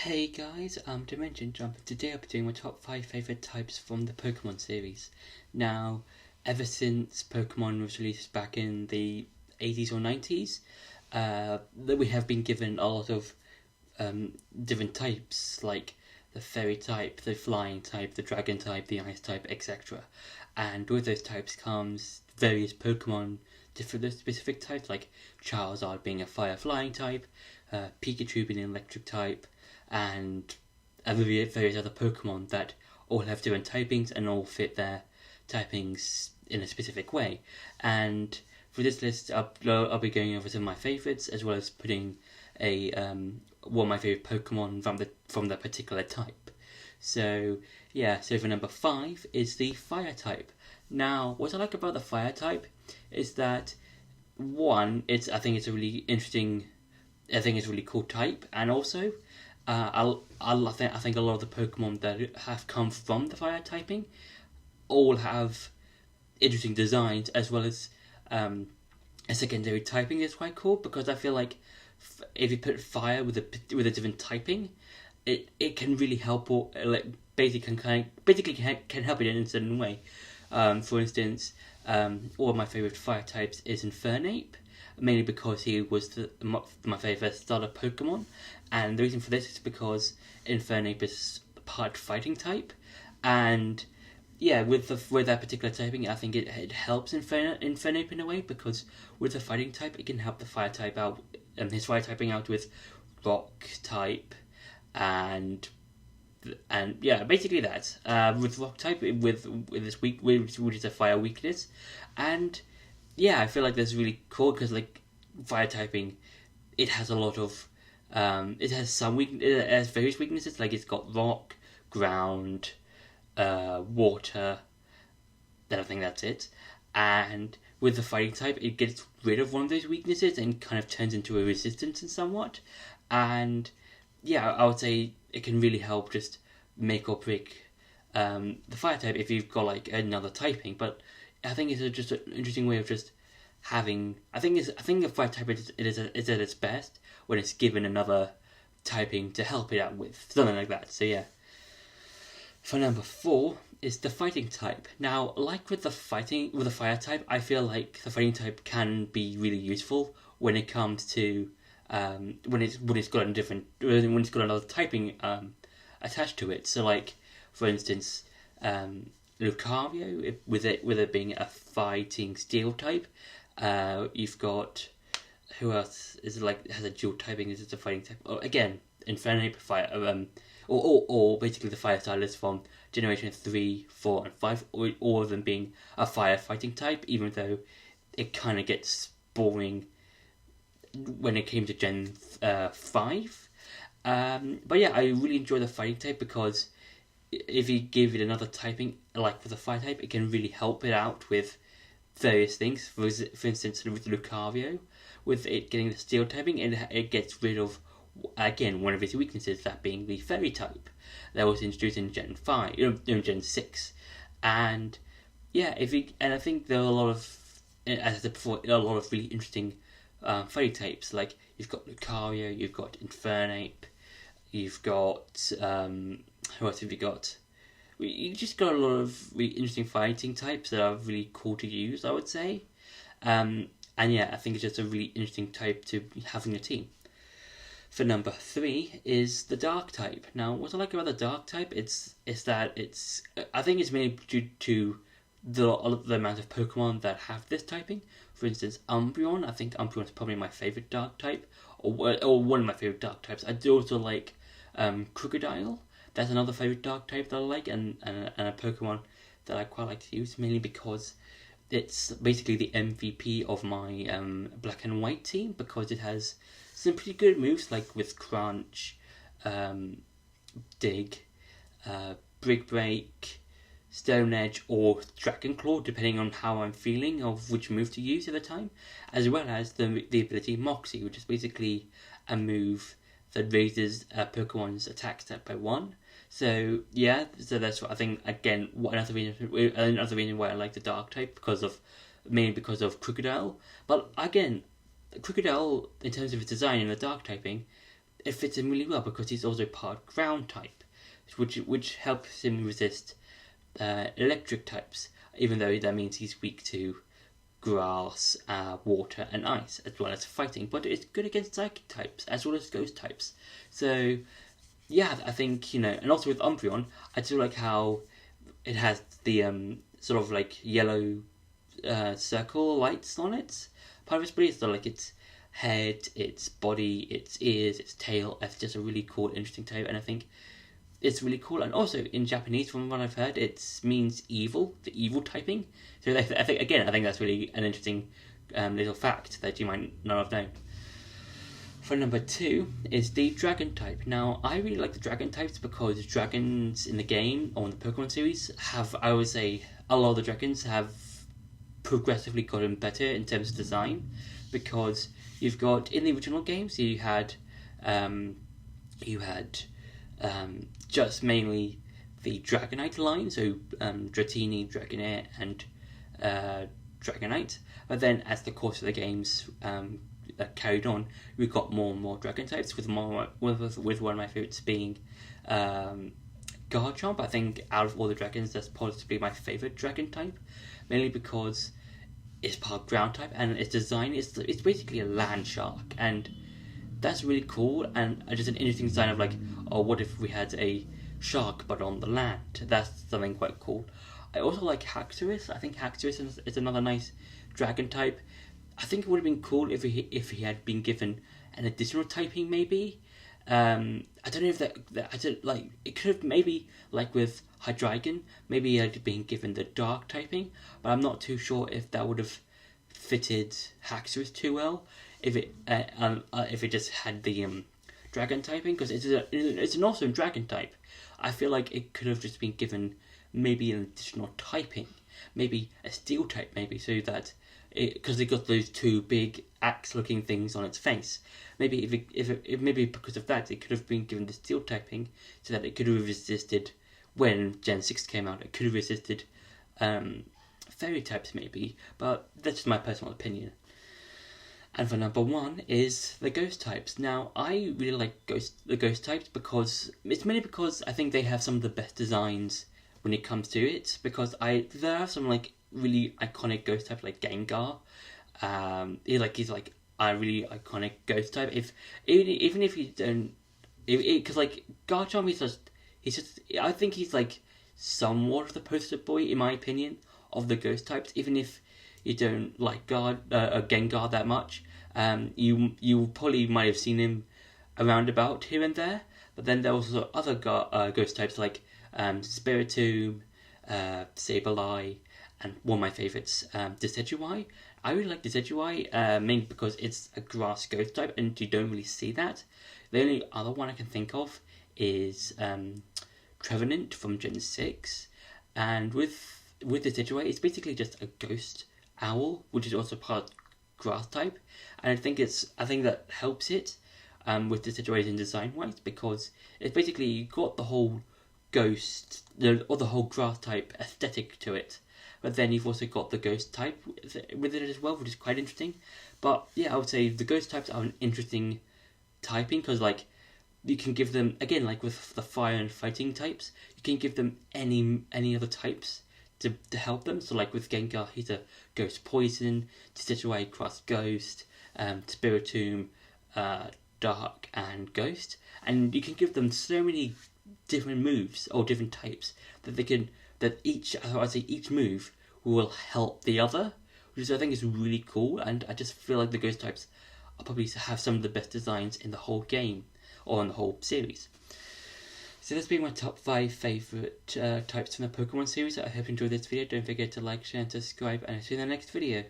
Hey guys, Dimension Jump. Today I'll be doing my top 5 favourite types from the Pokémon series. Now, ever since Pokemon was released back in the 80s or 90s, that we have been given a lot of different types, like the Fairy type, the Flying type, the Dragon type, the Ice type, etc. And with those types comes various Pokemon different specific types, like Charizard being a Fire Flying type, Pikachu being an Electric type, and various other Pokemon that all have different typings and all fit their typings in a specific way. And for this list, I'll be going over some of my favourites as well as putting a one of my favourite Pokemon from the particular type. So yeah, so for number 5 is the Fire type. Now, what I like about the Fire type is that one, I think it's a really interesting. I think it's a really cool type, and also I think a lot of the Pokemon that have come from the Fire typing all have interesting designs, as well as a secondary typing is quite cool, because I feel like if you put Fire with a different typing, it can really help, or like basically can help it in a certain way. For instance, one of my favorite Fire types is Infernape, mainly because he was my favourite starter Pokemon, and the reason for this is because Infernape is part fighting type, and yeah, with that particular typing, I think it helps Infernape in a way, because with the fighting type, it can help the Fire type out, his Fire typing out with Rock type, and yeah, basically that. With Rock type, with this which is a Fire weakness, and yeah, I feel like that's really cool, because like Fire typing, it has a lot of it has various weaknesses, like it's got rock, ground, water. Then I think that's it. And with the fighting type, it gets rid of one of those weaknesses and kind of turns into a resistance in somewhat. And yeah, I would say it can really help just make or break the Fire type if you've got like another typing. But I think it's just an interesting way of just having. I think the Fire type is at its best when it's given another typing to help it out with, something like that. So yeah. For number 4 is the Fighting type. Now, like with the Fire type, I feel like the Fighting type can be really useful when it comes to when it's got another typing attached to it. So like, for instance, Lucario, with it being a fighting Steel type, you've got, who else is has a dual typing? Is it a fighting type? Oh, again, Infernape Fire, or basically the Fire style is from Generation 3, 4, and 5, all of them being a Fire fighting type, even though it kind of gets boring when it came to Gen 5. But yeah, I really enjoy the fighting type, because if you give it another typing, like for the Fire type, it can really help it out with various things. For instance, with Lucario, with it getting the Steel typing, it gets rid of, again, one of its weaknesses, that being the Fairy type that was introduced in Gen 5, Gen 6. And yeah, and I think there are a lot of, as I said before, a lot of really interesting Fairy types. Like, you've got Lucario, you've got Infernape, you've got who else have you got? You just got a lot of really interesting fighting types that are really cool to use, I would say. And yeah, I think it's just a really interesting type to have in your team. For number 3 is the Dark type. Now, what I like about the Dark type is that I think it's mainly due to the amount of Pokemon that have this typing. For instance, Umbreon. I think Umbreon is probably my favourite Dark type, or one of my favourite Dark types. I do also like Crocodile. That's another favourite Dark type that I like, and a Pokemon that I quite like to use, mainly because it's basically the MVP of my Black and White team, because it has some pretty good moves, like with Crunch, Dig, Brick Break, Stone Edge, or Dragon Claw, depending on how I'm feeling of which move to use at the time, as well as the ability Moxie, which is basically a move that raises a Pokemon's attack stat by 1. So yeah, so that's what I think. Again, another reason why I like the Dark type, mainly because of Crocodile. But again, Crocodile, in terms of its design and the Dark typing, it fits him really well because he's also part ground type, which helps him resist electric types, even though that means he's weak to grass, water, and ice, as well as fighting. But it's good against psychic types as well as ghost types. So yeah, I think, and also with Umbreon, I do like how it has the sort of like yellow circle lights on it. Part of its body is like its head, its body, its ears, its tail. It's just a really cool, interesting type, and I think it's really cool. And also in Japanese, from what I've heard, it means evil, the evil typing. So I think that's really an interesting little fact that you might not have known. For number 2 is the dragon type. Now, I really like the dragon types because dragons in the game, or in the Pokemon series, I would say, a lot of the dragons have progressively gotten better in terms of design. Because you've got, in the original games, you had just mainly the Dragonite line, so Dratini, Dragonair, and Dragonite. But then, as the course of the games carried on, we got more and more dragon types, with one of my favourites being Garchomp. I think out of all the dragons, that's possibly my favourite dragon type, mainly because it's part ground type and its design it's basically a land shark, and that's really cool, and just an interesting design of like, oh, what if we had a shark but on the land? That's something quite cool. I also like Haxorus. I think Haxorus is another nice dragon type. I think it would have been cool if he had been given an additional typing, maybe. I don't know if it could have, maybe like with Hydreigon, maybe he had been given the dark typing, but I'm not too sure if that would have fitted Haxorus too well if it just had the dragon typing, because it's an awesome dragon type. I feel like it could have just been given maybe an additional typing, maybe a steel type, maybe, so that because it got those two big axe-looking things on its face. Maybe maybe because of that, it could have been given the steel typing, so that it could have resisted when Gen 6 came out. It could have resisted fairy types, maybe. But that's just my personal opinion. And for number 1 is the ghost types. Now, I really like the ghost types because it's mainly because I think they have some of the best designs when it comes to it. Because there are some like really iconic ghost types like Gengar. He's like a really iconic ghost type. Even if you don't, because like Garchomp, he's just I think he's like somewhat of the poster boy, in my opinion, of the ghost types. Even if you don't like Gengar that much, you probably might have seen him around about here and there. But then there are also other ghost types like Spiritomb, Sableye, and one of my favourites, Decidueye. I really like Decidueye, mainly because it's a grass ghost type, and you don't really see that. The only other one I can think of is Trevenant from Gen 6, and with Decidueye, it's basically just a ghost owl, which is also part grass type, and I think that helps it with Decidueye in design wise, because it's basically got the whole ghost or the whole grass type aesthetic to it. But then you've also got the ghost type with it as well, which is quite interesting. But yeah, I would say the ghost types are an interesting typing, because like you can give them, again, like with the fire and fighting types, you can give them any other types to help them. So like with Gengar, he's a ghost poison, Decidueye grass ghost, Spiritomb dark and ghost, and you can give them so many different moves or different types that each move will help the other, which I think is really cool. And I just feel like the ghost types are probably have some of the best designs in the whole game or in the whole series. So that's been my top 5 favourite types from the Pokemon series. I hope you enjoyed this video. Don't forget to like, share and subscribe, and I'll see you in the next video.